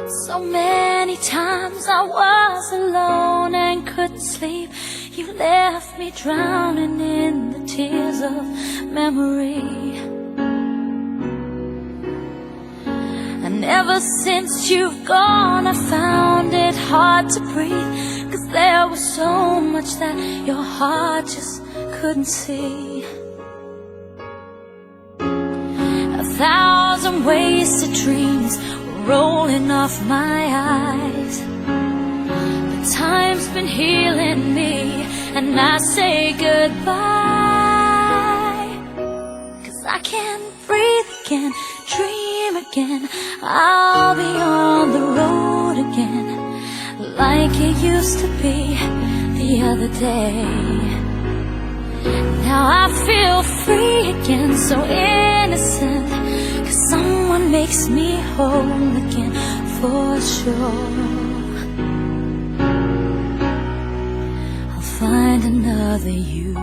So many times I was alone and couldn't sleep. You left me drowning in the tears of memory. And ever since you've gone, I found it hard to breathe, 'cause there was so much that your heart just couldn't see. A thousand wasted dreams were rolling off my eyes, but time's been healing me, and I say goodbye. 'Cause I can't breathe again, dream again. I'll be on the road again, like it used to be the other day. Now I feel free again, so innocent, 'cause someone makes me whole again, for sure. I'll find another you.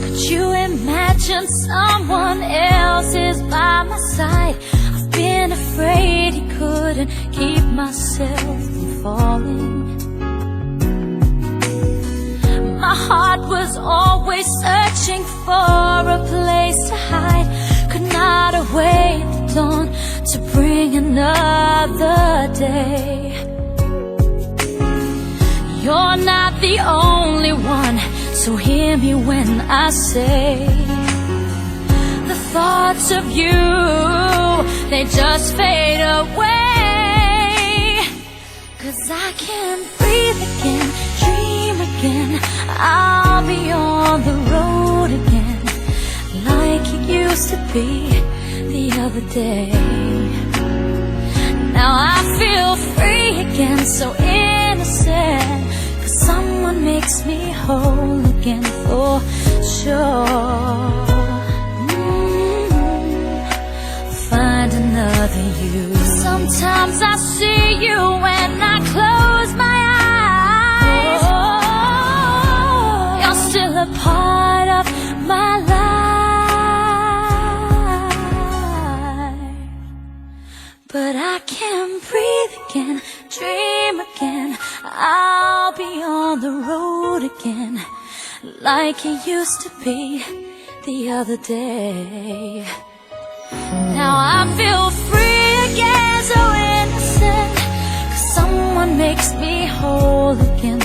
Could you imagine someone else is by my side? I've been afraid he couldn't keep myself from falling. My heart was always searching for a place to hide. Could not await the dawn to bring another day. You're not the only one, so hear me when I say the thoughts of you, they just fade away. 'Cause I can't breathe again, dream again. I'll be on the road again, like it used to be the other day. Now I feel free again, so innocent, 'cause someone makes me whole again, for sure. Find another you. Sometimes I see you when I close my eyes. You're still a part of my life, but I can't breathe again, dream again. I'll be on the road again, like it used to be the other day. Now I feel free again, so innocent, 'cause someone makes me whole again.